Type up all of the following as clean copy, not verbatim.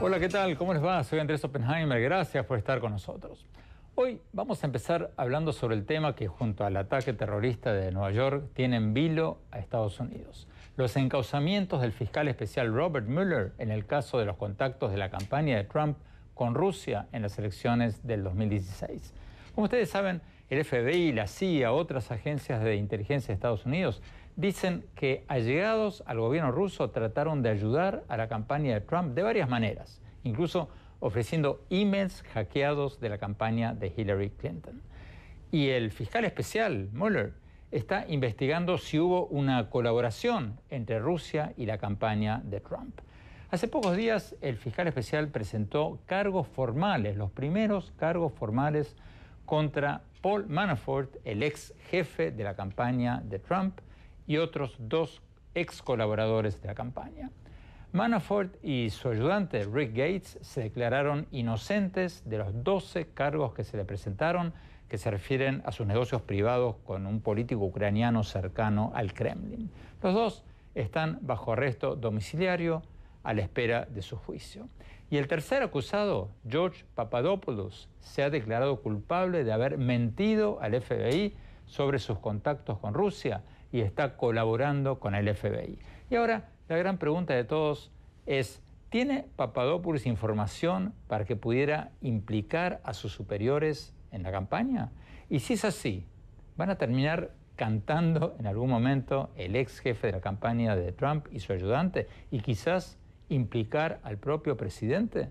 Hola, ¿qué tal? ¿Cómo les va? Soy Andrés Oppenheimer. Gracias por estar con nosotros. Hoy vamos a empezar hablando sobre el tema que junto al ataque terrorista de Nueva York tiene en vilo a Estados Unidos. Los encauzamientos del fiscal especial Robert Mueller en el caso de los contactos de la campaña de Trump con Rusia en las elecciones del 2016. Como ustedes saben, el FBI, la CIA, otras agencias de inteligencia de Estados Unidos dicen que allegados al gobierno ruso trataron de ayudar a la campaña de Trump de varias maneras, incluso ofreciendo emails hackeados de la campaña de Hillary Clinton. Y el fiscal especial, Mueller, está investigando si hubo una colaboración entre Rusia y la campaña de Trump. Hace pocos días, el fiscal especial presentó cargos formales, los primeros cargos formales contra Paul Manafort, el ex jefe de la campaña de Trump, y otros dos ex colaboradores de la campaña. Manafort y su ayudante Rick Gates se declararon inocentes de los 12 cargos que se le presentaron, que se refieren a sus negocios privados con un político ucraniano cercano al Kremlin. Los dos están bajo arresto domiciliario a la espera de su juicio. Y el tercer acusado, George Papadopoulos, se ha declarado culpable de haber mentido al FBI sobre sus contactos con Rusia y está colaborando con el FBI. Y ahora, la gran pregunta de todos es, ¿tiene Papadopoulos información para que pudiera implicar a sus superiores en la campaña? Y si es así, ¿van a terminar cantando en algún momento el ex jefe de la campaña de Trump y su ayudante y quizás implicar al propio presidente?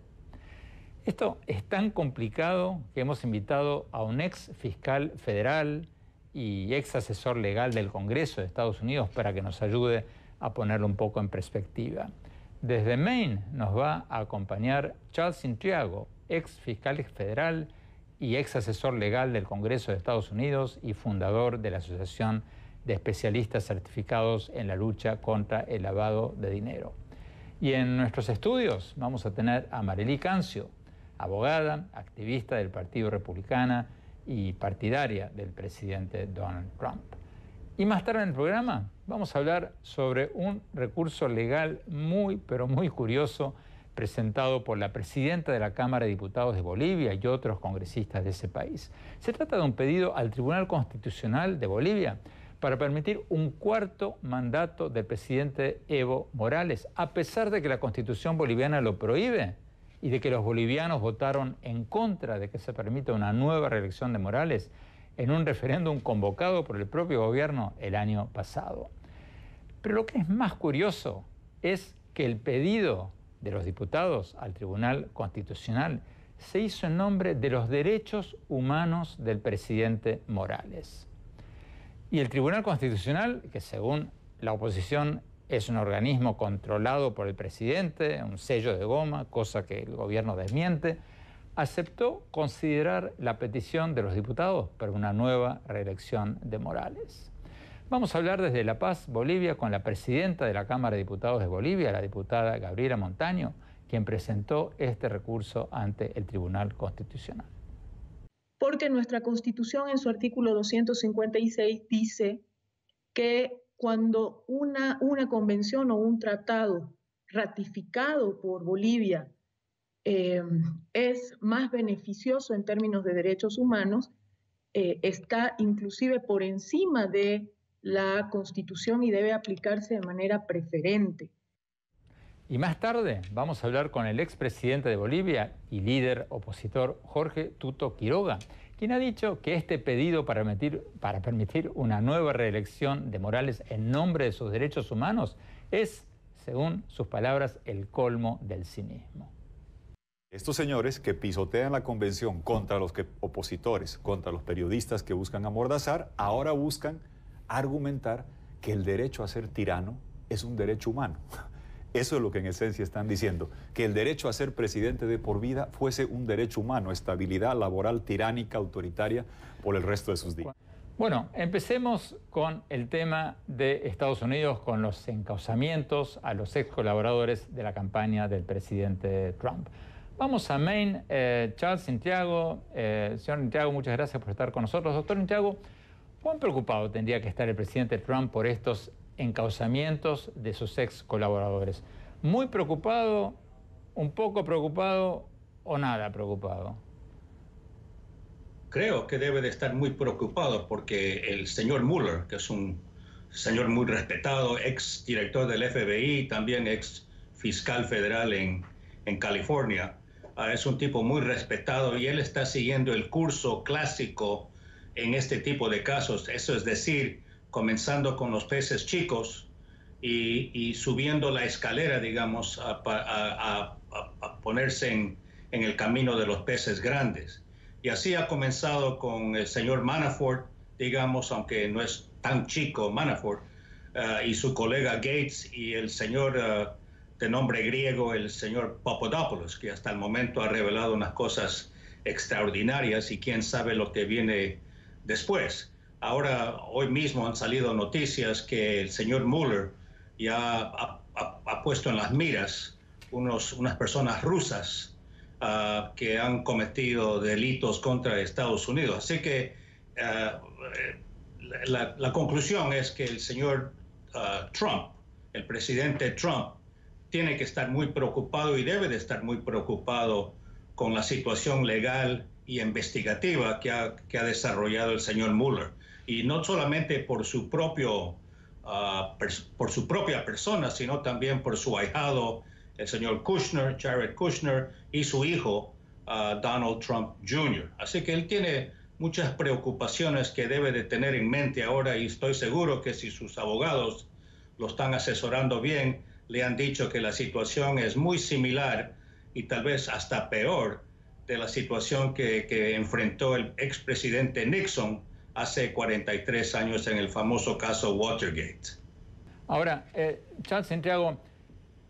Esto es tan complicado que hemos invitado a un ex fiscal federal y ex asesor legal del Congreso de Estados Unidos para que nos ayude a ponerlo un poco en perspectiva. Desde Maine nos va a acompañar Charles Santiago, ex fiscal federal y ex asesor legal del Congreso de Estados Unidos y fundador de la Asociación de Especialistas Certificados en la Lucha contra el Lavado de Dinero. Y en nuestros estudios vamos a tener a Marely Cancio, abogada, activista del Partido Republicano y partidaria del presidente Donald Trump. Y más tarde en el programa vamos a hablar sobre un recurso legal muy, pero muy curioso presentado por la presidenta de la Cámara de Diputados de Bolivia y otros congresistas de ese país. Se trata de un pedido al Tribunal Constitucional de Bolivia para permitir un cuarto mandato del presidente Evo Morales, a pesar de que la Constitución boliviana lo prohíbe y de que los bolivianos votaron en contra de que se permita una nueva reelección de Morales en un referéndum convocado por el propio gobierno el año pasado. Pero lo que es más curioso es que el pedido de los diputados al Tribunal Constitucional se hizo en nombre de los derechos humanos del presidente Morales. Y el Tribunal Constitucional, que según la oposición es un organismo controlado por el presidente, un sello de goma, cosa que el gobierno desmiente, aceptó considerar la petición de los diputados para una nueva reelección de Morales. Vamos a hablar desde La Paz, Bolivia, con la presidenta de la Cámara de Diputados de Bolivia, la diputada Gabriela Montaño, quien presentó este recurso ante el Tribunal Constitucional. Porque nuestra Constitución en su artículo 256 dice que cuando una convención o un tratado ratificado por Bolivia es más beneficioso en términos de derechos humanos, está inclusive por encima de la Constitución y debe aplicarse de manera preferente. Y más tarde vamos a hablar con el expresidente de Bolivia y líder opositor Jorge Tuto Quiroga, quien ha dicho que este pedido para permitir una nueva reelección de Morales en nombre de sus derechos humanos es, según sus palabras, el colmo del cinismo. Estos señores que pisotean la convención contra los opositores, contra los periodistas que buscan amordazar, ahora buscan argumentar que el derecho a ser tirano es un derecho humano. Eso es lo que en esencia están diciendo, que el derecho a ser presidente de por vida fuese un derecho humano, estabilidad laboral tiránica, autoritaria, por el resto de sus días. Bueno, empecemos con el tema de Estados Unidos, con los encauzamientos a los ex colaboradores de la campaña del presidente Trump. Vamos a Maine. Charles Santiago. Señor Santiago, muchas gracias por estar con nosotros. Doctor Santiago, ¿Cuán preocupado tendría que estar el presidente Trump por estos encauzamientos de sus ex colaboradores? ¿Muy preocupado, un poco preocupado o nada preocupado? Creo que debe de estar muy preocupado porque el señor Mueller, que es un señor muy respetado, ex director del FBI, también ex fiscal federal en California, es un tipo muy respetado y él está siguiendo el curso clásico en este tipo de casos. Eso es decir, comenzando con los peces chicos y subiendo la escalera, digamos, a ponerse en el camino de los peces grandes. Y así ha comenzado con el señor Manafort, digamos, aunque no es tan chico Manafort, y su colega Gates y el señor de nombre griego, el señor Papadopoulos, que hasta el momento ha revelado unas cosas extraordinarias y quién sabe lo que viene después. Ahora, hoy mismo han salido noticias que el señor Mueller ya ha puesto en las miras unas personas rusas que han cometido delitos contra Estados Unidos. Así que la conclusión es que el señor Trump, el presidente Trump, tiene que estar muy preocupado y debe de estar muy preocupado con la situación legal y investigativa que ha desarrollado el señor Mueller. Y no solamente por su propia persona, sino también por su ahijado, el señor Kushner, Jared Kushner, y su hijo, Donald Trump Jr. Así que él tiene muchas preocupaciones que debe de tener en mente ahora y estoy seguro que si sus abogados lo están asesorando bien, le han dicho que la situación es muy similar y tal vez hasta peor de la situación que enfrentó el expresidente Nixon hace 43 años en el famoso caso Watergate. Ahora, Charles Santiago,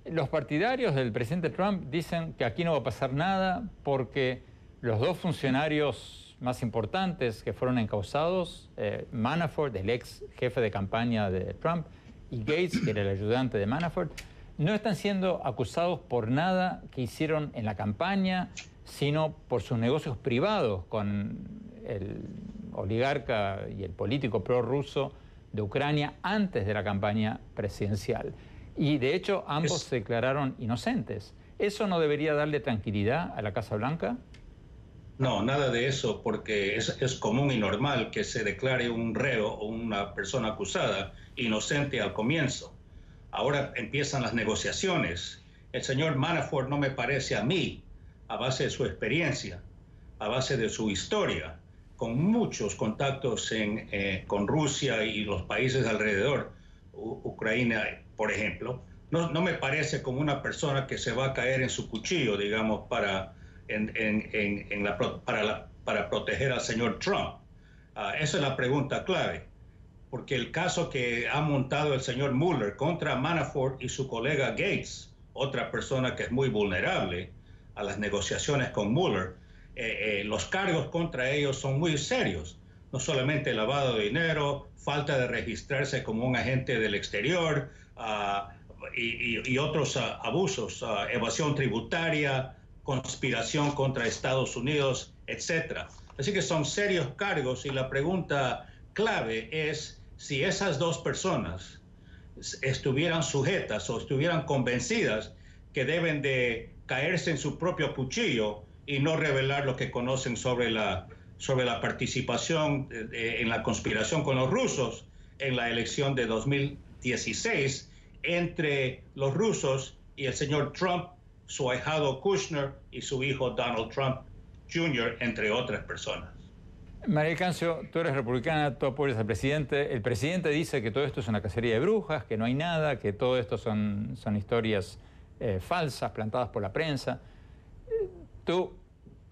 los partidarios del presidente Trump dicen que aquí no va a pasar nada porque los dos funcionarios más importantes que fueron encausados, Manafort, el ex jefe de campaña de Trump, y Gates, que era el ayudante de Manafort, no están siendo acusados por nada que hicieron en la campaña, sino por sus negocios privados con el oligarca y el político prorruso de Ucrania antes de la campaña presidencial. Y de hecho ambos se declararon inocentes. ¿Eso no debería darle tranquilidad a la Casa Blanca? No, nada de eso, porque es común y normal que se declare un reo o una persona acusada inocente al comienzo. Ahora empiezan las negociaciones. El señor Manafort no me parece a mí, a base de su experiencia, a base de su historia, con muchos contactos con Rusia y los países alrededor, Ucrania, por ejemplo, no me parece como una persona que se va a caer en su cuchillo, digamos, para proteger al señor Trump. Esa es la pregunta clave, porque el caso que ha montado el señor Mueller contra Manafort y su colega Gates, otra persona que es muy vulnerable a las negociaciones con Mueller, los cargos contra ellos son muy serios. No solamente lavado de dinero, falta de registrarse como un agente del exterior y otros abusos, evasión tributaria, conspiración contra Estados Unidos, etc. Así que son serios cargos y la pregunta clave es si esas dos personas estuvieran sujetas o estuvieran convencidas que deben de caerse en su propio cuchillo y no revelar lo que conocen sobre la participación en la conspiración con los rusos en la elección de 2016 entre los rusos y el señor Trump, su ahijado Kushner y su hijo Donald Trump Jr., entre otras personas. María del Cancio, tú eres republicana, tú apoyas al presidente. El presidente dice que todo esto es una cacería de brujas, que no hay nada, que todo esto son historias falsas, plantadas por la prensa. ¿Tú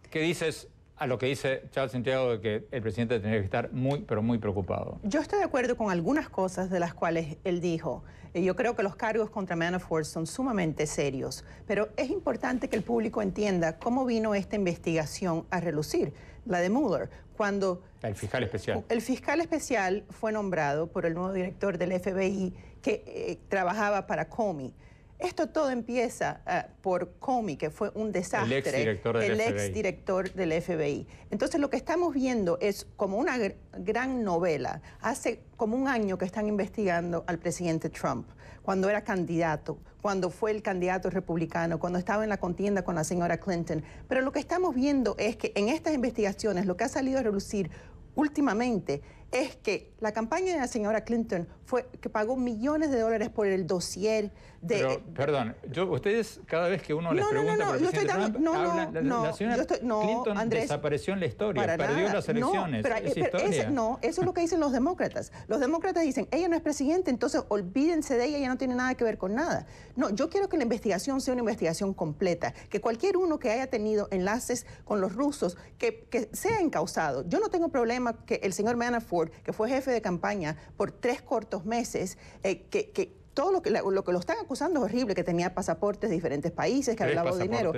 qué dices a lo que dice Charles Santiago de que el presidente tendría que estar muy, pero muy preocupado? Yo estoy de acuerdo con algunas cosas de las cuales él dijo. Yo creo que los cargos contra Manafort son sumamente serios, pero es importante que el público entienda cómo vino esta investigación a relucir, la de Mueller, cuando el fiscal especial. El fiscal especial fue nombrado por el nuevo director del FBI que trabajaba para Comey. Esto todo empieza por Comey, que fue un desastre. El exdirector del FBI. Entonces lo que estamos viendo es como una gran novela. Hace como un año que están investigando al presidente Trump, cuando era candidato, cuando fue el candidato republicano, cuando estaba en la contienda con la señora Clinton. Pero lo que estamos viendo es que en estas investigaciones lo que ha salido a relucir últimamente es que la campaña de la señora Clinton fue que pagó millones de dólares por el dossier de... Pero, perdón, ustedes cada vez que uno les pregunta por el presidente Trump, hablan, la señora Clinton Andrés, desapareció en la historia, perdió las elecciones, eso es lo que dicen los demócratas. Los demócratas dicen, ella no es presidente, entonces olvídense de ella no tiene nada que ver con nada. No, yo quiero que la investigación sea una investigación completa, que cualquier uno que haya tenido enlaces con los rusos, que sea encausado. Yo no tengo problema que el señor Manafort, que fue jefe de campaña por 3 cortos meses, que todo lo que lo están acusando es horrible, que tenía pasaportes de diferentes países, que había lavado dinero.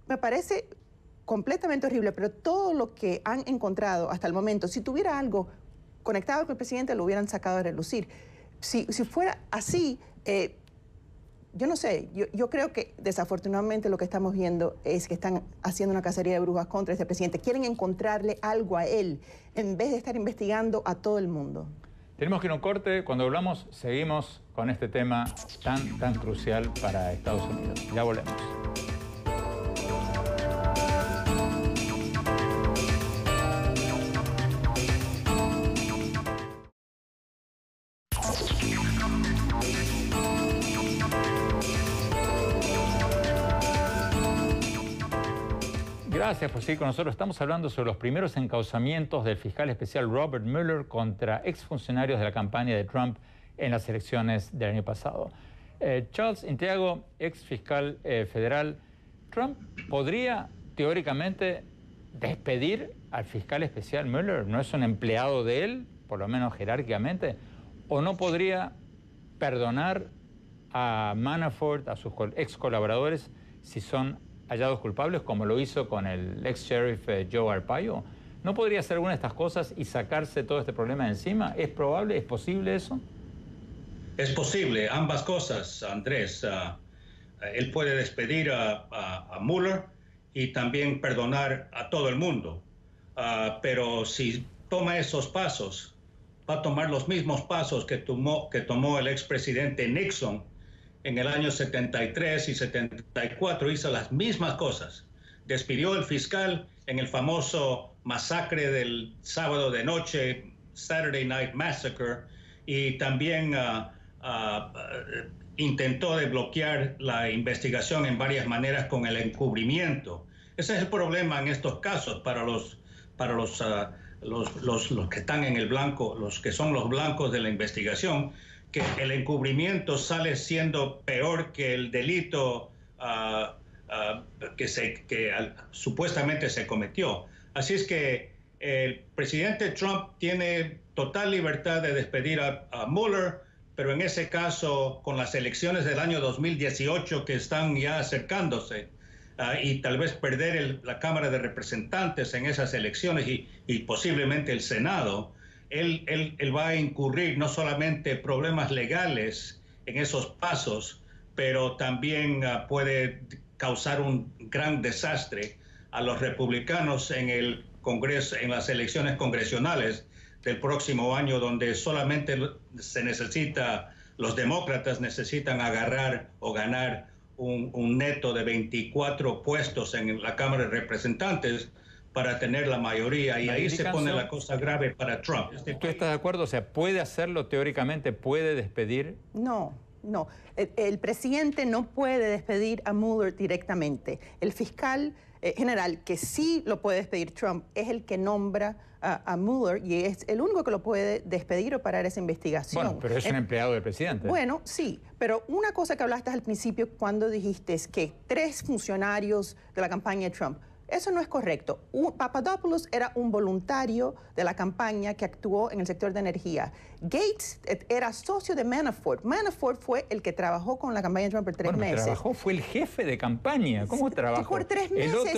Me parece completamente horrible, pero todo lo que han encontrado hasta el momento, si tuviera algo conectado con el presidente, lo hubieran sacado a relucir. Si fuera así, yo no sé, yo creo que desafortunadamente lo que estamos viendo es que están haciendo una cacería de brujas contra este presidente. Quieren encontrarle algo a él en vez de estar investigando a todo el mundo. Tenemos que ir a un corte. Cuando hablamos, seguimos con este tema tan crucial para Estados Unidos. Ya volvemos. Gracias por seguir con nosotros. Estamos hablando sobre los primeros encauzamientos del fiscal especial Robert Mueller contra exfuncionarios de la campaña de Trump en las elecciones del año pasado. Charles Inteago, ex fiscal federal, ¿Trump podría teóricamente despedir al fiscal especial Mueller? ¿No es un empleado de él, por lo menos jerárquicamente? ¿O no podría perdonar a Manafort, a sus ex colaboradores, si son hallados culpables, como lo hizo con el ex sheriff Joe Arpaio? ¿No podría hacer alguna de estas cosas y sacarse todo este problema de encima? ¿Es probable? ¿Es posible eso? Es posible, ambas cosas, Andrés. Él puede despedir a Mueller y también perdonar a todo el mundo. Pero si toma esos pasos, va a tomar los mismos pasos que tomó el expresidente Nixon en el año 73 y 74, hizo las mismas cosas. Despidió al fiscal en el famoso masacre del sábado de noche, Saturday Night Massacre, y también intentó desbloquear la investigación en varias maneras con el encubrimiento. Ese es el problema en estos casos para los que están en el blanco, los que son los blancos de la investigación, que el encubrimiento sale siendo peor que el delito que supuestamente se cometió. Así es que el presidente Trump tiene total libertad de despedir a Mueller, pero en ese caso, con las elecciones del año 2018 que están ya acercándose, y tal vez perder la Cámara de Representantes en esas elecciones y posiblemente el Senado, él va a incurrir no solamente problemas legales en esos pasos, pero también puede causar un gran desastre a los republicanos en el Congreso, en las elecciones congresionales del próximo año, donde solamente los demócratas necesitan agarrar o ganar un neto de 24 puestos en la Cámara de Representantes para tener la mayoría, y ahí se pone la cosa grave para Trump. ¿Tú estás de acuerdo? O sea, ¿puede hacerlo teóricamente? ¿Puede despedir? No. El presidente no puede despedir a Mueller directamente. El fiscal general, que sí lo puede despedir Trump, es el que nombra a Mueller y es el único que lo puede despedir o parar esa investigación. Bueno, pero es un empleado del presidente. Bueno, sí, pero una cosa que hablaste al principio cuando dijiste es que 3 funcionarios de la campaña de Trump, Eso no es correcto. Papadopoulos era un voluntario de la campaña que actuó en el sector de energía. Gates era socio de Manafort. Manafort fue el que trabajó con la campaña de Trump por 3 meses. Trabajó, fue el jefe de campaña. ¿Cómo trabajó? Por 3 meses,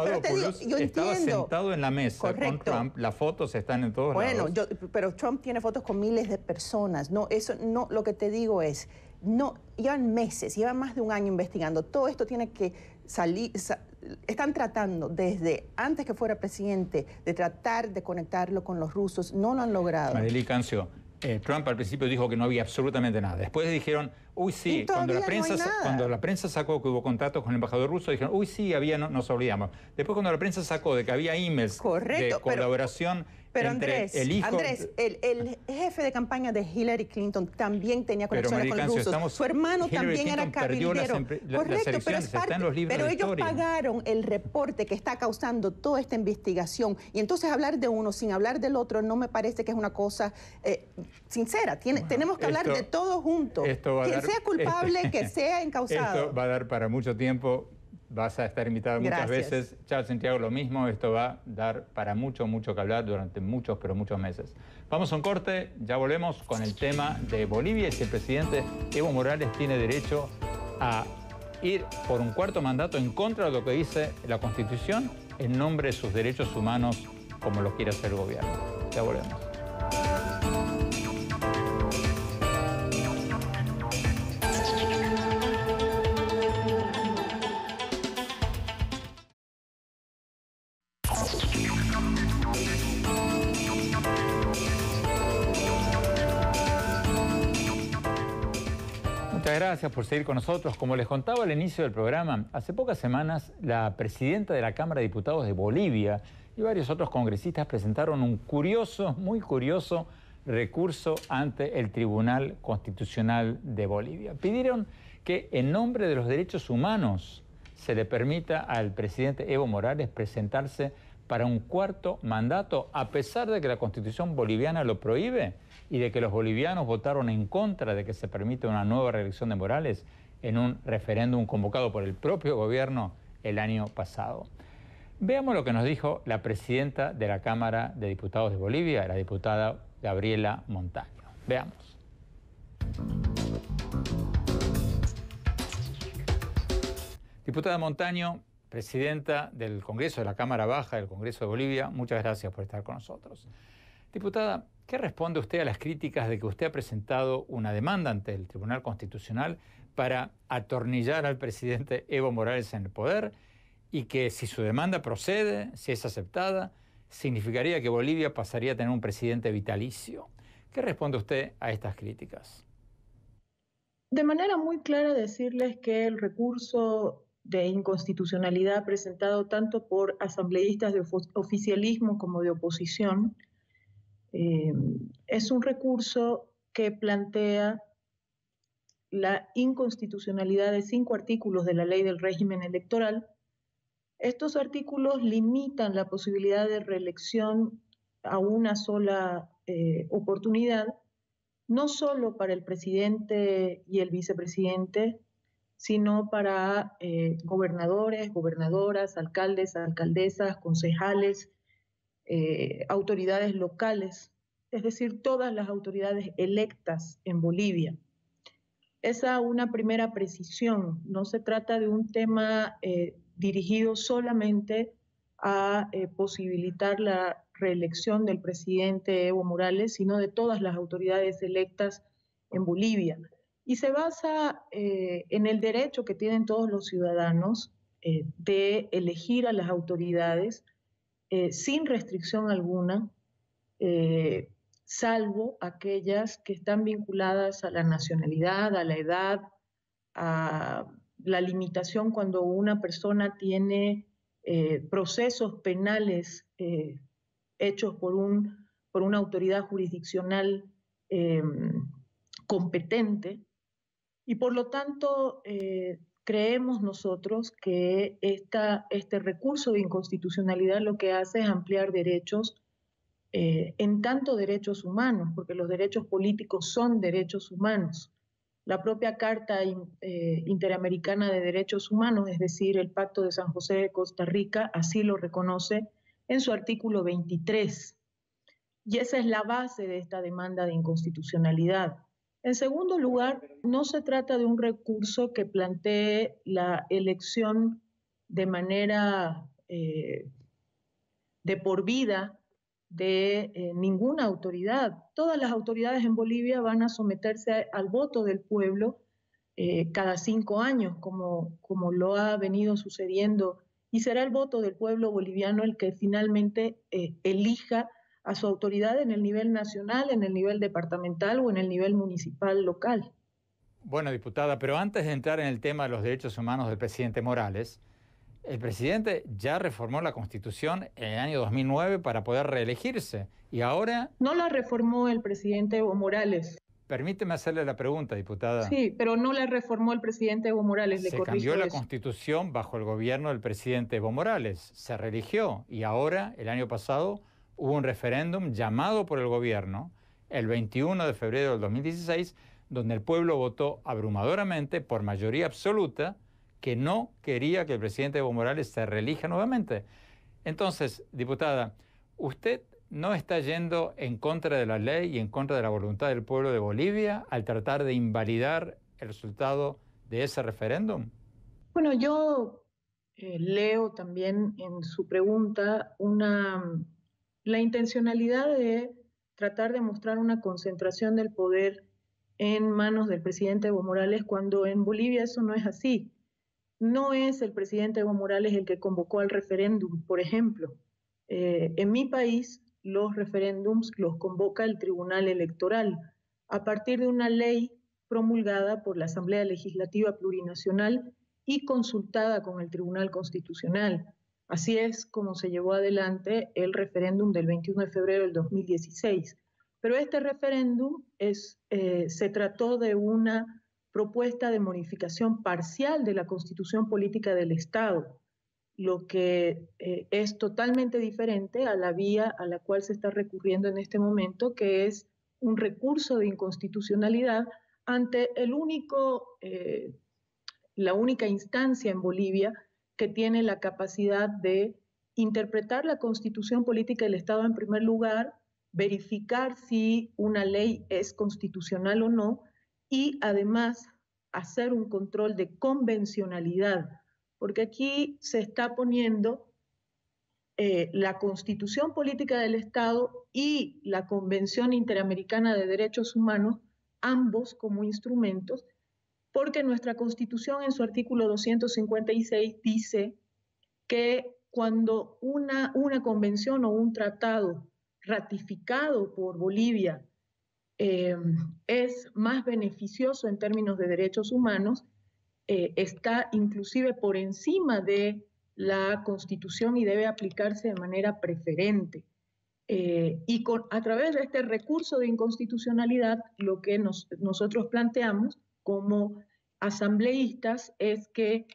pero te digo, yo estaba entiendo. sentado en la mesa con Trump, las fotos están en todos lados. Bueno, pero Trump tiene fotos con miles de personas. No, eso no, lo que te digo es, no, llevan meses, llevan más de un año investigando. Todo esto tiene que salir. Están tratando desde antes que fuera presidente de tratar de conectarlo con los rusos. No lo han logrado. Marely Cancio, Trump al principio dijo que no había absolutamente nada. Después dijeron, uy, sí, cuando la prensa sacó que hubo contactos con el embajador ruso, dijeron, uy, sí, había, no, nos olvidamos. Después cuando la prensa sacó de que había emails de colaboración entre el hijo... Andrés, el jefe de campaña de Hillary Clinton también tenía conexiones con los rusos. Su hermano también era cabildero. Correcto, pero es parte, pero ellos pagaron el reporte que está causando toda esta investigación. Y entonces hablar de uno sin hablar del otro no me parece que es una cosa sincera. Tenemos que hablar de todo juntos. Quien sea culpable, que sea encausado. Esto va a dar para mucho tiempo. Vas a estar invitado muchas veces. Charles Santiago, lo mismo. Esto va a dar para mucho que hablar durante muchos, pero muchos meses. Vamos a un corte. Ya volvemos con el tema de Bolivia y si el presidente Evo Morales tiene derecho a ir por un 4º mandato en contra de lo que dice la Constitución en nombre de sus derechos humanos como lo quiere hacer el gobierno. Ya volvemos. Muchas gracias por seguir con nosotros. Como les contaba al inicio del programa, hace pocas semanas la presidenta de la Cámara de Diputados de Bolivia y varios otros congresistas presentaron un curioso, muy curioso recurso ante el Tribunal Constitucional de Bolivia. Pidieron que en nombre de los derechos humanos se le permita al presidente Evo Morales presentarse para un 4º mandato, a pesar de que la Constitución boliviana lo prohíbe y de que los bolivianos votaron en contra de que se permita una nueva reelección de Morales en un referéndum convocado por el propio gobierno el año pasado. Veamos lo que nos dijo la presidenta de la Cámara de Diputados de Bolivia, la diputada Gabriela Montaño. Veamos. Diputada Montaño, presidenta del Congreso de la Cámara Baja del Congreso de Bolivia, muchas gracias por estar con nosotros. Diputada, ¿qué responde usted a las críticas de que usted ha presentado una demanda ante el Tribunal Constitucional para atornillar al presidente Evo Morales en el poder y que si su demanda procede, si es aceptada, significaría que Bolivia pasaría a tener un presidente vitalicio? ¿Qué responde usted a estas críticas? De manera muy clara decirles que el recurso de inconstitucionalidad presentado tanto por asambleístas de oficialismo como de oposición es un recurso que plantea la inconstitucionalidad de 5 artículos de la Ley del Régimen Electoral. Estos artículos limitan la posibilidad de reelección a una sola oportunidad, no solo para el presidente y el vicepresidente, sino para gobernadores, gobernadoras, alcaldes, alcaldesas, concejales, autoridades locales, es decir, todas las autoridades electas en Bolivia. Esa es una primera precisión. No se trata de un tema dirigido solamente a posibilitar la reelección del presidente Evo Morales, sino de todas las autoridades electas en Bolivia. Y se basa en el derecho que tienen todos los ciudadanos de elegir a las autoridades sin restricción alguna, salvo aquellas que están vinculadas a la nacionalidad, a la edad, a la limitación cuando una persona tiene procesos penales hechos por una autoridad jurisdiccional competente. Y por lo tanto, creemos nosotros que este recurso de inconstitucionalidad lo que hace es ampliar derechos, en tanto derechos humanos, porque los derechos políticos son derechos humanos. La propia Carta Interamericana de Derechos Humanos, es decir, el Pacto de San José de Costa Rica, así lo reconoce en su artículo 23. Y esa es la base de esta demanda de inconstitucionalidad. En segundo lugar, no se trata de un recurso que plantee la elección de manera de por vida de ninguna autoridad. Todas las autoridades en Bolivia van a someterse al voto del pueblo cada 5 años, como lo ha venido sucediendo, y será el voto del pueblo boliviano el que finalmente elija a su autoridad en el nivel nacional, en el nivel departamental o en el nivel municipal local. Bueno, diputada, pero antes de entrar en el tema de los derechos humanos del presidente Morales, el presidente ya reformó la Constitución en el año 2009 para poder reelegirse y ahora... No la reformó el presidente Evo Morales. Permíteme hacerle la pregunta, diputada. Sí, pero no la reformó el presidente Evo Morales, le corrijo. Se cambió la Constitución bajo el gobierno del presidente Evo Morales, se reeligió y ahora, el año pasado, hubo un referéndum llamado por el gobierno el 21 de febrero del 2016, donde el pueblo votó abrumadoramente, por mayoría absoluta, que no quería que el presidente Evo Morales se reelija nuevamente. Entonces, diputada, ¿usted no está yendo en contra de la ley y en contra de la voluntad del pueblo de Bolivia al tratar de invalidar el resultado de ese referéndum? Bueno, yo leo también en su pregunta la intencionalidad de tratar de mostrar una concentración del poder en manos del presidente Evo Morales, cuando en Bolivia eso no es así. No es el presidente Evo Morales el que convocó al referéndum, por ejemplo. En mi país, los referéndums los convoca el Tribunal Electoral a partir de una ley promulgada por la Asamblea Legislativa Plurinacional y consultada con el Tribunal Constitucional. Así es como se llevó adelante el referéndum del 21 de febrero del 2016. Pero este referéndum se trató de una propuesta de modificación parcial de la Constitución Política del Estado, lo que es totalmente diferente a la vía a la cual se está recurriendo en este momento, que es un recurso de inconstitucionalidad ante la única instancia en Bolivia que tiene la capacidad de interpretar la Constitución Política del Estado en primer lugar, verificar si una ley es constitucional o no, y además hacer un control de convencionalidad, porque aquí se está poniendo la Constitución Política del Estado y la Convención Interamericana de Derechos Humanos, ambos como instrumentos, porque nuestra Constitución en su artículo 256 dice que cuando una convención o un tratado ratificado por Bolivia es más beneficioso en términos de derechos humanos, está inclusive por encima de la Constitución y debe aplicarse de manera preferente. Y a través de este recurso de inconstitucionalidad, lo que nosotros planteamos como asambleístas es que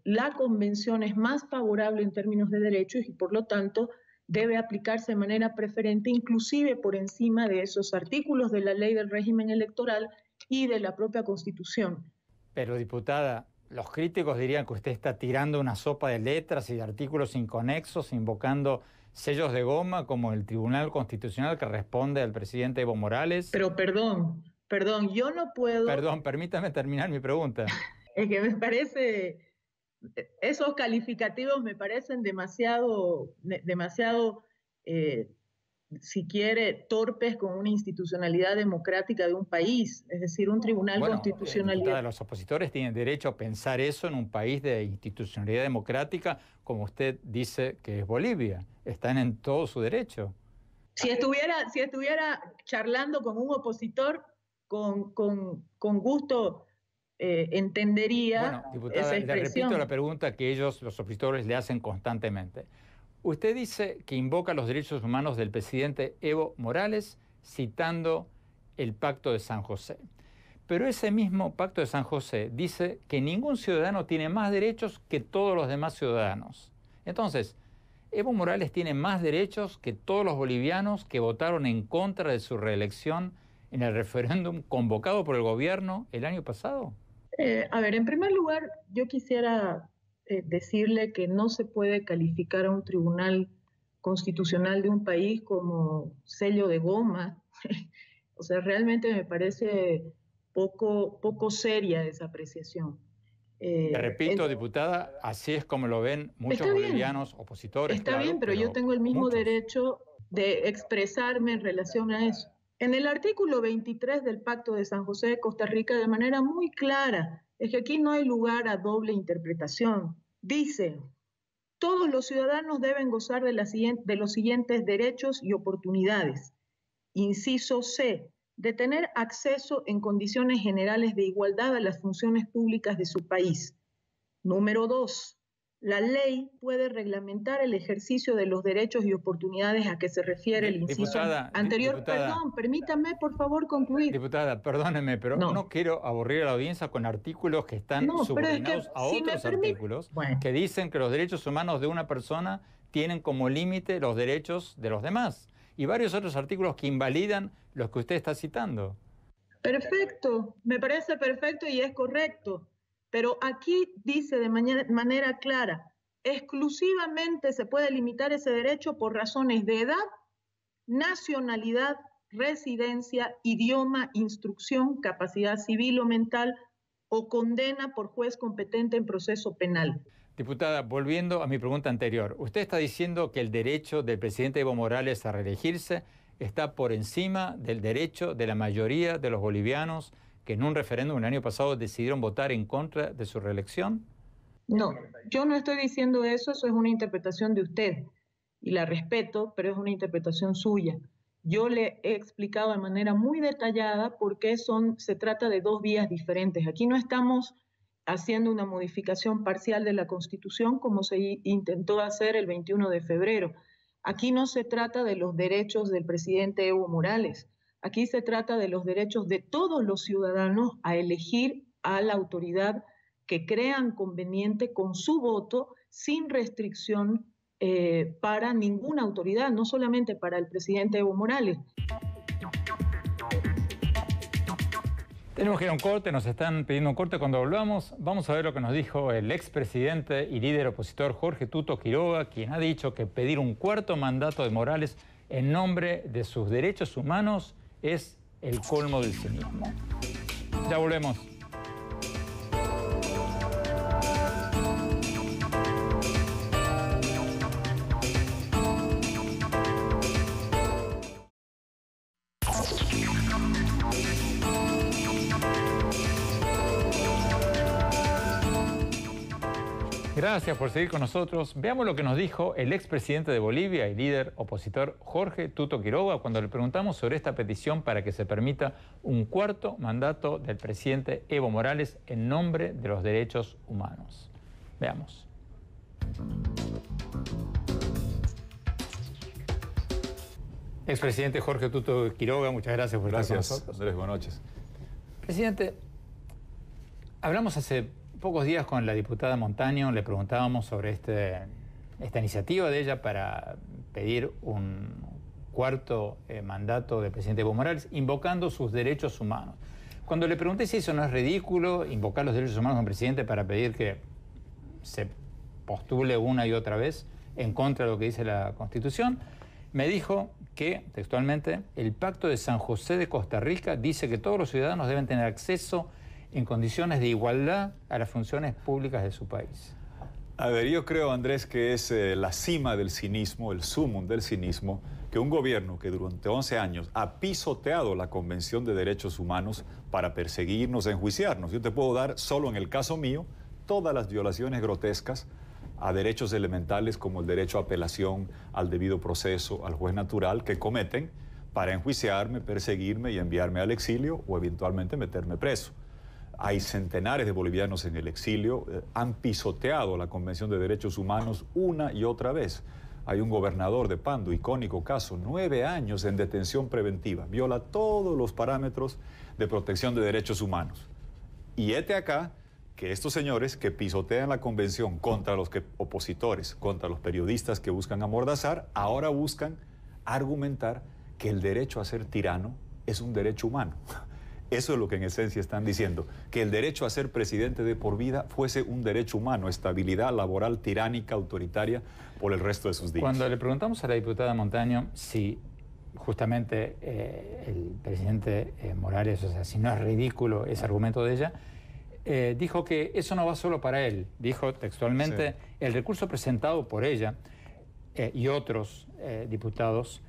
la convención es más favorable en términos de derechos y por lo tanto debe aplicarse de manera preferente, inclusive por encima de esos artículos de la ley del régimen electoral y de la propia Constitución. Pero, diputada, los críticos dirían que usted está tirando una sopa de letras y de artículos inconexos, invocando sellos de goma como el Tribunal Constitucional que responde al presidente Evo Morales. Pero perdón, yo no puedo... Perdón, permítame terminar mi pregunta. Es que me parece... Esos calificativos me parecen demasiado si quiere, torpes con una institucionalidad democrática de un país, es decir, un tribunal constitucional. Los opositores tienen derecho a pensar eso en un país de institucionalidad democrática, como usted dice que es Bolivia. Están en todo su derecho. Si estuviera charlando con un opositor, con gusto entendería bueno, diputada, esa expresión. Le repito la pregunta que los opositores, le hacen constantemente. Usted dice que invoca los derechos humanos del presidente Evo Morales citando el Pacto de San José. Pero ese mismo Pacto de San José dice que ningún ciudadano tiene más derechos que todos los demás ciudadanos. Entonces, Evo Morales tiene más derechos que todos los bolivianos que votaron en contra de su reelección en el referéndum convocado por el gobierno el año pasado? A ver, en primer lugar, yo quisiera decirle que no se puede calificar a un tribunal constitucional de un país como sello de goma. O sea, realmente me parece poco seria esa apreciación. Te repito, diputada, así es como lo ven muchos bolivianos opositores. Está claro, bien, pero yo tengo el mismo derecho de expresarme en relación a eso. En el artículo 23 del Pacto de San José de Costa Rica, de manera muy clara, es que aquí no hay lugar a doble interpretación. Dice: todos los ciudadanos deben gozar de los siguientes derechos y oportunidades. Inciso C, de tener acceso en condiciones generales de igualdad a las funciones públicas de su país. Número 2, la ley puede reglamentar el ejercicio de los derechos y oportunidades a que se refiere el inciso anterior. Perdón, permítame por favor concluir. Diputada, perdóneme, pero no quiero aburrir a la audiencia con artículos que están subordinados a otros artículos que dicen que los derechos humanos de una persona tienen como límite los derechos de los demás. Y varios otros artículos que invalidan los que usted está citando. Perfecto, me parece perfecto y es correcto. Pero aquí dice de manera clara, exclusivamente se puede limitar ese derecho por razones de edad, nacionalidad, residencia, idioma, instrucción, capacidad civil o mental o condena por juez competente en proceso penal. Diputada, volviendo a mi pregunta anterior, usted está diciendo que el derecho del presidente Evo Morales a reelegirse está por encima del derecho de la mayoría de los bolivianos que en un referéndum el año pasado decidieron votar en contra de su reelección. No, yo no estoy diciendo eso, eso es una interpretación de usted y la respeto, pero es una interpretación suya. Yo le he explicado de manera muy detallada por qué se trata de dos vías diferentes. Aquí no estamos haciendo una modificación parcial de la Constitución como se intentó hacer el 21 de febrero. Aquí no se trata de los derechos del presidente Evo Morales. Aquí se trata de los derechos de todos los ciudadanos a elegir a la autoridad que crean conveniente con su voto, sin restricción para ninguna autoridad, no solamente para el presidente Evo Morales. Tenemos que ir a un corte, nos están pidiendo un corte. Cuando volvamos, vamos a ver lo que nos dijo el expresidente y líder opositor Jorge Tuto Quiroga, quien ha dicho que pedir un cuarto mandato de Morales en nombre de sus derechos humanos es el colmo del cinismo. Ya volvemos. Gracias por seguir con nosotros. Veamos lo que nos dijo el expresidente de Bolivia y líder opositor Jorge Tuto Quiroga cuando le preguntamos sobre esta petición para que se permita un cuarto mandato del presidente Evo Morales en nombre de los derechos humanos. Veamos. Expresidente Jorge Tuto Quiroga, muchas gracias por estar con nosotros. Andrés, buenas noches. Presidente, hablamos hace pocos días con la diputada Montaño, le preguntábamos sobre esta iniciativa de ella para pedir un cuarto mandato del presidente Evo Morales, invocando sus derechos humanos. Cuando le pregunté si eso no es ridículo, invocar los derechos humanos de un presidente para pedir que se postule una y otra vez en contra de lo que dice la Constitución, me dijo que, textualmente, el Pacto de San José de Costa Rica dice que todos los ciudadanos deben tener acceso en condiciones de igualdad a las funciones públicas de su país. A ver, yo creo, Andrés, que es la cima del cinismo, el sumum del cinismo, que un gobierno que durante 11 años ha pisoteado la Convención de Derechos Humanos para perseguirnos, enjuiciarnos. Yo te puedo dar, solo en el caso mío, todas las violaciones grotescas a derechos elementales como el derecho a apelación, al debido proceso, al juez natural, que cometen para enjuiciarme, perseguirme y enviarme al exilio o eventualmente meterme preso. Hay centenares de bolivianos en el exilio, han pisoteado la Convención de Derechos Humanos una y otra vez. Hay un gobernador de Pando, icónico caso, 9 años en detención preventiva, viola todos los parámetros de protección de derechos humanos. Y acá que estos señores que pisotean la Convención contra los opositores, contra los periodistas que buscan amordazar, ahora buscan argumentar que el derecho a ser tirano es un derecho humano. Eso es lo que en esencia están diciendo, que el derecho a ser presidente de por vida fuese un derecho humano, estabilidad laboral tiránica, autoritaria, por el resto de sus días. Cuando le preguntamos a la diputada Montaño si justamente el presidente Morales, o sea, si no es ridículo ese argumento de ella, dijo que eso no va solo para él. Dijo textualmente, sí, el recurso presentado por ella y otros diputados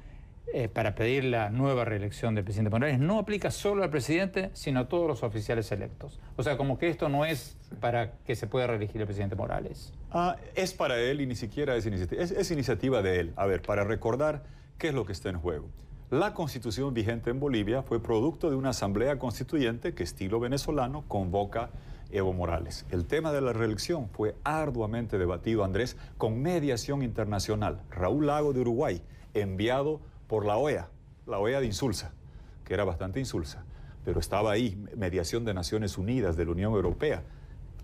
para pedir la nueva reelección del presidente Morales no aplica solo al presidente, sino a todos los oficiales electos. O sea, como que esto no es para que se pueda reelegir el presidente Morales. Es para él y ni siquiera es iniciativa. Es iniciativa de él. A ver, para recordar qué es lo que está en juego. La constitución vigente en Bolivia fue producto de una asamblea constituyente que, estilo venezolano, convoca Evo Morales. El tema de la reelección fue arduamente debatido, Andrés, con mediación internacional. Raúl Lago de Uruguay, enviado por la OEA de Insulza, que era bastante insulsa, pero estaba ahí, mediación de Naciones Unidas, de la Unión Europea,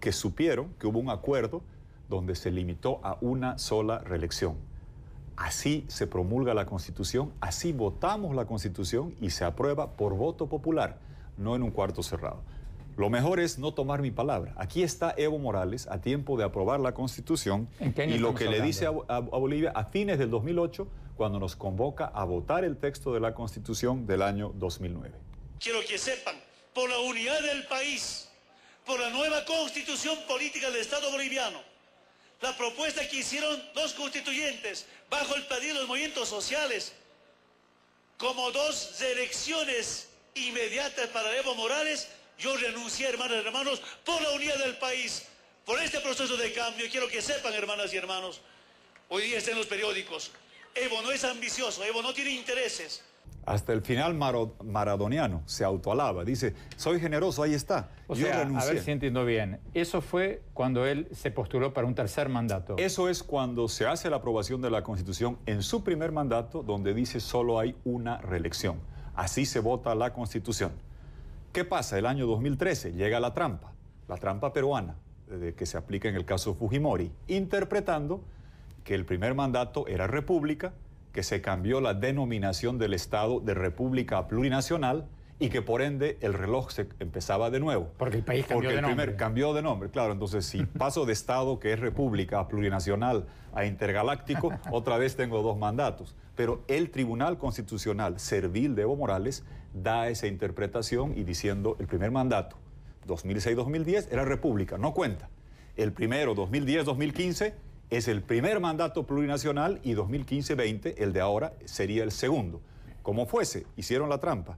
que supieron que hubo un acuerdo donde se limitó a una sola reelección. Así se promulga la Constitución, así votamos la Constitución y se aprueba por voto popular, no en un cuarto cerrado. Lo mejor es no tomar mi palabra. Aquí está Evo Morales a tiempo de aprobar la Constitución y lo que le dice a Bolivia a fines del 2008, cuando nos convoca a votar el texto de la Constitución del año 2009. Quiero que sepan, por la unidad del país, por la nueva Constitución política del Estado boliviano, la propuesta que hicieron los constituyentes bajo el pedido de los movimientos sociales, como dos elecciones inmediatas para Evo Morales, yo renuncié, hermanas y hermanos, por la unidad del país, por este proceso de cambio. Quiero que sepan, hermanas y hermanos, hoy día está en los periódicos, Evo no es ambicioso, Evo no tiene intereses. Hasta el final maradoniano se autoalaba, dice, soy generoso, ahí está, yo renuncié. A ver si entiendo bien, eso fue cuando él se postuló para un tercer mandato. Eso es cuando se hace la aprobación de la Constitución en su primer mandato, donde dice solo hay una reelección. Así se vota la Constitución. ¿Qué pasa? El año 2013 llega la trampa peruana, que se aplica en el caso Fujimori, interpretando que el primer mandato era república, que se cambió la denominación del Estado de república a plurinacional y que por ende el reloj se empezaba de nuevo. Porque el país cambió de nombre. Cambió de nombre, claro. Entonces, si paso de Estado, que es república, a plurinacional, a intergaláctico, otra vez tengo dos mandatos. Pero el Tribunal Constitucional servil de Evo Morales da esa interpretación y diciendo el primer mandato, 2006-2010, era república, no cuenta. El primero, 2010-2015, es el primer mandato plurinacional y 2015-20, el de ahora, sería el segundo. Como fuese, hicieron la trampa,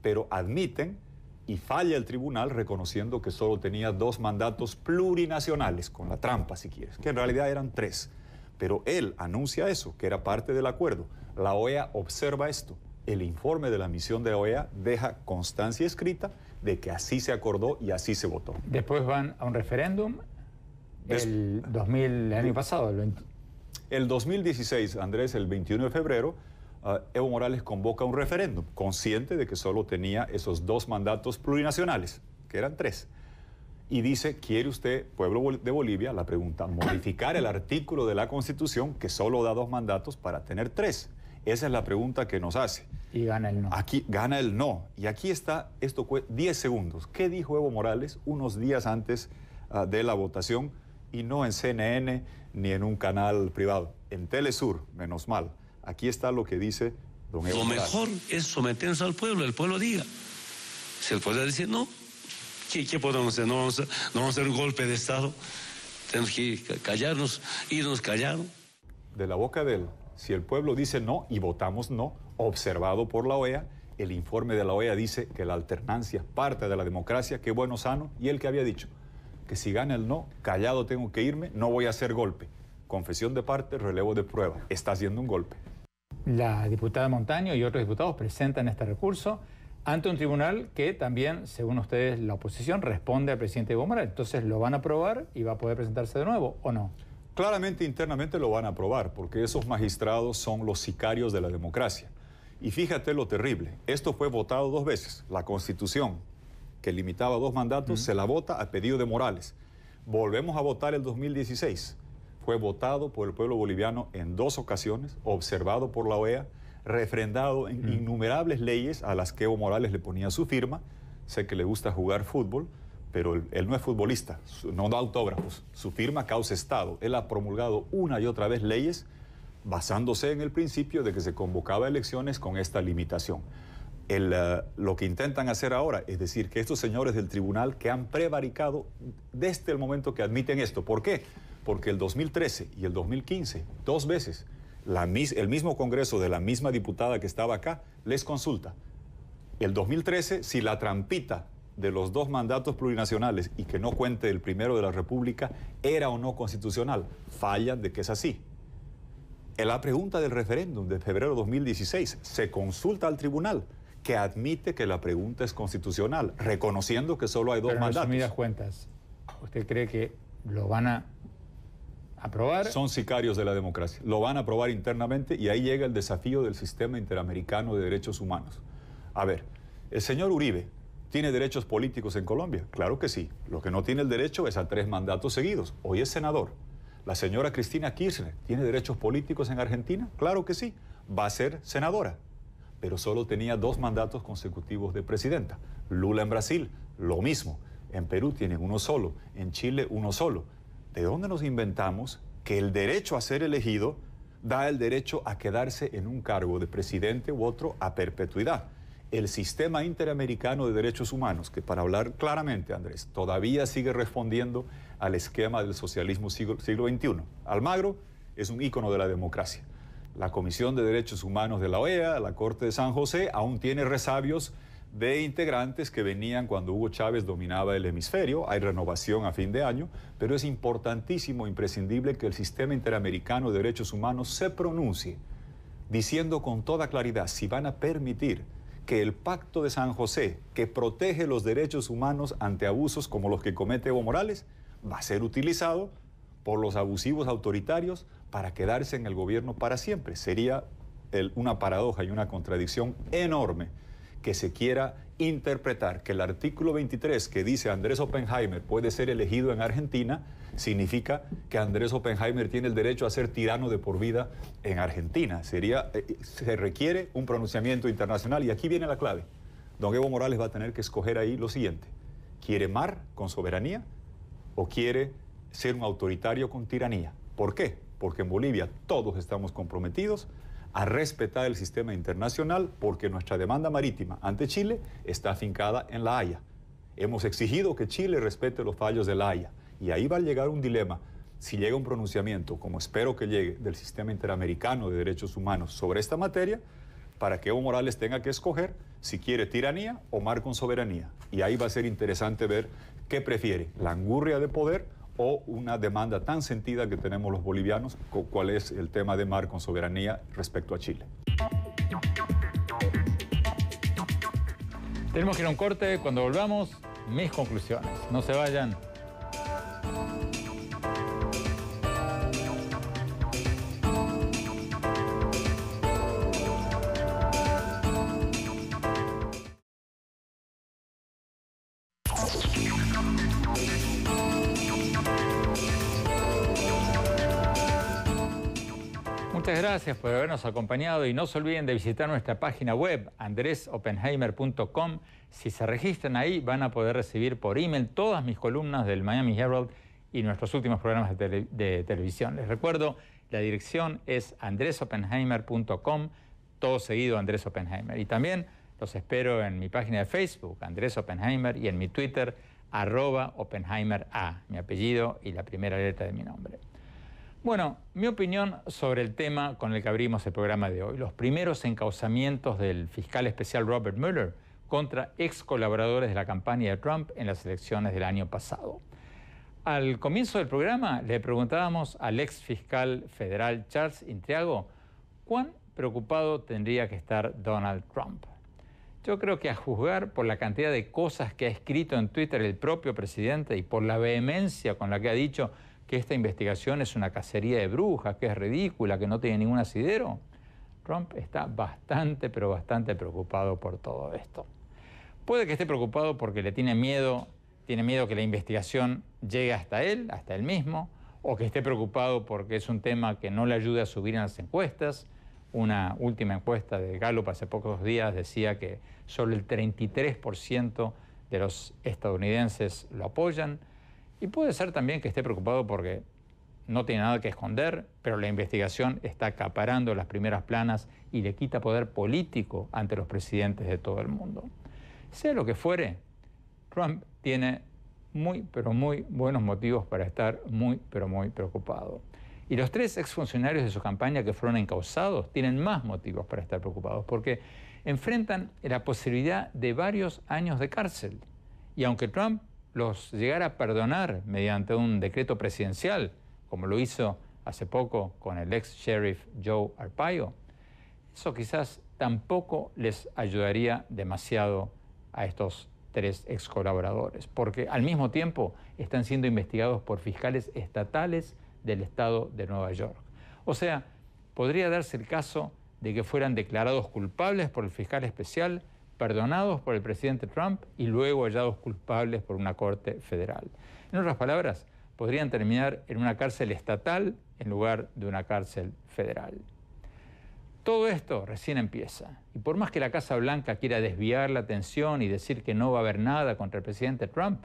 pero admiten y falla el tribunal reconociendo que solo tenía dos mandatos plurinacionales, con la trampa si quieres, que en realidad eran tres. Pero él anuncia eso, que era parte del acuerdo. La OEA observa esto. El informe de la misión de la OEA deja constancia escrita de que así se acordó y así se votó. Después van a un referéndum. El año pasado, el 2016, Andrés, el 21 de febrero, Evo Morales convoca un referéndum, consciente de que solo tenía esos dos mandatos plurinacionales, que eran tres. Y dice, ¿quiere usted, pueblo de Bolivia, la pregunta, modificar el artículo de la Constitución que solo da dos mandatos para tener tres? Esa es la pregunta que nos hace. Y gana el no. Aquí gana el no. Y aquí está, esto fue 10 segundos. ¿Qué dijo Evo Morales unos días antes de la votación? Y no en CNN ni en un canal privado, en Telesur, menos mal. Aquí está lo que dice don Evo Morales. Lo mejor es someterse al pueblo, el pueblo diga. Si el pueblo dice no, ¿qué podemos hacer? No vamos a hacer un golpe de Estado. Tenemos que callarnos, irnos callados. De la boca de él, si el pueblo dice no y votamos no, observado por la OEA, el informe de la OEA dice que la alternancia es parte de la democracia, qué bueno, sano, y él que había dicho que si gana el no, callado tengo que irme, no voy a hacer golpe. Confesión de parte, relevo de prueba. Está haciendo un golpe. La diputada Montaño y otros diputados presentan este recurso ante un tribunal que también, según ustedes, la oposición responde al presidente Evo Morales. Entonces, ¿lo van a aprobar y va a poder presentarse de nuevo o no? Claramente, internamente lo van a aprobar, porque esos magistrados son los sicarios de la democracia. Y fíjate lo terrible, esto fue votado dos veces. La Constitución, que limitaba dos mandatos, se la vota a pedido de Morales. Volvemos a votar el 2016. Fue votado por el pueblo boliviano en dos ocasiones, observado por la OEA, refrendado en innumerables leyes a las que Evo Morales le ponía su firma. Sé que le gusta jugar fútbol, pero él no es futbolista, no da autógrafos. Su firma causa Estado. Él ha promulgado una y otra vez leyes basándose en el principio de que se convocaba elecciones con esta limitación. Lo que intentan hacer ahora es decir que estos señores del tribunal que han prevaricado desde el momento que admiten esto. ¿Por qué? Porque el 2013 y el 2015, 2 veces, el mismo Congreso de la misma diputada que estaba acá les consulta. El 2013, si la trampita de los 2 mandatos plurinacionales y que no cuente el primero de la República era o no constitucional, fallan de que es así. En la pregunta del referéndum de febrero de 2016 se consulta al tribunal que admite que la pregunta es constitucional, reconociendo que solo hay 2 mandatos. En resumidas cuentas, ¿usted cree que lo van a aprobar? Son sicarios de la democracia. Lo van a aprobar internamente y ahí llega el desafío del sistema interamericano de derechos humanos. A ver, el señor Uribe ¿tiene derechos políticos en Colombia? Claro que sí. Lo que no tiene el derecho es a 3 mandatos seguidos. Hoy es senador. La señora Cristina Kirchner ¿tiene derechos políticos en Argentina? Claro que sí. Va a ser senadora. Pero solo tenía 2 mandatos consecutivos de presidenta. Lula en Brasil, lo mismo. En Perú tienen 1 solo. En Chile 1 solo. ¿De dónde nos inventamos que el derecho a ser elegido da el derecho a quedarse en un cargo de presidente u otro a perpetuidad? El sistema interamericano de derechos humanos, que para hablar claramente, Andrés, todavía sigue respondiendo al esquema del socialismo siglo XXI. Almagro es un ícono de la democracia. La Comisión de Derechos Humanos de la OEA, la Corte de San José, aún tiene resabios de integrantes que venían cuando Hugo Chávez dominaba el hemisferio. Hay renovación a fin de año, pero es importantísimo, imprescindible que el sistema interamericano de derechos humanos se pronuncie, diciendo con toda claridad si van a permitir que el Pacto de San José, que protege los derechos humanos ante abusos como los que comete Evo Morales, va a ser utilizado por los abusivos autoritarios para quedarse en el gobierno para siempre. Sería una paradoja y una contradicción enorme que se quiera interpretar que el artículo 23 que dice Andrés Oppenheimer puede ser elegido en Argentina, significa que Andrés Oppenheimer tiene el derecho a ser tirano de por vida en Argentina. Se requiere un pronunciamiento internacional y aquí viene la clave. Don Evo Morales va a tener que escoger ahí lo siguiente: ¿quiere mar con soberanía o quiere ser un autoritario con tiranía? ¿Por qué? Porque en Bolivia todos estamos comprometidos a respetar el sistema internacional, porque nuestra demanda marítima ante Chile está afincada en La Haya. Hemos exigido que Chile respete los fallos de La Haya. Y ahí va a llegar un dilema. Si llega un pronunciamiento, como espero que llegue, del sistema interamericano de derechos humanos sobre esta materia, para que Evo Morales tenga que escoger si quiere tiranía o mar con soberanía. Y ahí va a ser interesante ver qué prefiere, la angurria de poder o una demanda tan sentida que tenemos los bolivianos, cuál es el tema de mar con soberanía respecto a Chile. Tenemos que ir a un corte. Cuando volvamos, mis conclusiones. No se vayan. Muchas gracias por habernos acompañado y no se olviden de visitar nuestra página web andresoppenheimer.com. Si se registran ahí van a poder recibir por email todas mis columnas del Miami Herald y nuestros últimos programas de televisión. Les recuerdo, la dirección es andresoppenheimer.com, todo seguido Andrés Oppenheimer. Y también los espero en mi página de Facebook, Andrés Oppenheimer, y en mi Twitter, @OppenheimerA, mi apellido y la primera letra de mi nombre. Bueno, mi opinión sobre el tema con el que abrimos el programa de hoy, los primeros encauzamientos del fiscal especial Robert Mueller contra ex colaboradores de la campaña de Trump en las elecciones del año pasado. Al comienzo del programa le preguntábamos al ex fiscal federal Charles Intriago cuán preocupado tendría que estar Donald Trump. Yo creo que a juzgar por la cantidad de cosas que ha escrito en Twitter el propio presidente y por la vehemencia con la que ha dicho que esta investigación es una cacería de brujas, que es ridícula, que no tiene ningún asidero, Trump está bastante, pero bastante preocupado por todo esto. Puede que esté preocupado porque le tiene miedo que la investigación llegue hasta él mismo, o que esté preocupado porque es un tema que no le ayuda a subir en las encuestas, Una última encuesta de Gallup hace pocos días decía que solo el 33% de los estadounidenses lo apoyan. Y puede ser también que esté preocupado porque no tiene nada que esconder, pero la investigación está acaparando las primeras planas y le quita poder político ante los presidentes de todo el mundo. Sea lo que fuere, Trump tiene muy, pero muy buenos motivos para estar muy, pero muy preocupado. Y los 3 exfuncionarios de su campaña que fueron encausados tienen más motivos para estar preocupados, porque enfrentan la posibilidad de varios años de cárcel. Y aunque Trump los llegara a perdonar mediante un decreto presidencial, como lo hizo hace poco con el ex sheriff Joe Arpaio, eso quizás tampoco les ayudaría demasiado a estos 3 ex colaboradores, porque al mismo tiempo están siendo investigados por fiscales estatales del estado de Nueva York. O sea, podría darse el caso de que fueran declarados culpables por el fiscal especial, perdonados por el presidente Trump y luego hallados culpables por una corte federal. En otras palabras, podrían terminar en una cárcel estatal en lugar de una cárcel federal. Todo esto recién empieza. Y por más que la Casa Blanca quiera desviar la atención y decir que no va a haber nada contra el presidente Trump,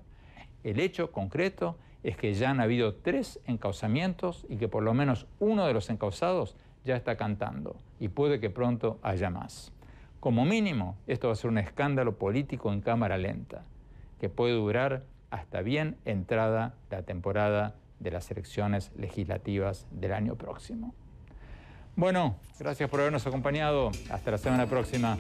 el hecho concreto es que ya han habido 3 encausamientos y que por lo menos uno de los encausados ya está cantando y puede que pronto haya más. Como mínimo, esto va a ser un escándalo político en cámara lenta, que puede durar hasta bien entrada la temporada de las elecciones legislativas del año próximo. Bueno, gracias por habernos acompañado. Hasta la semana próxima.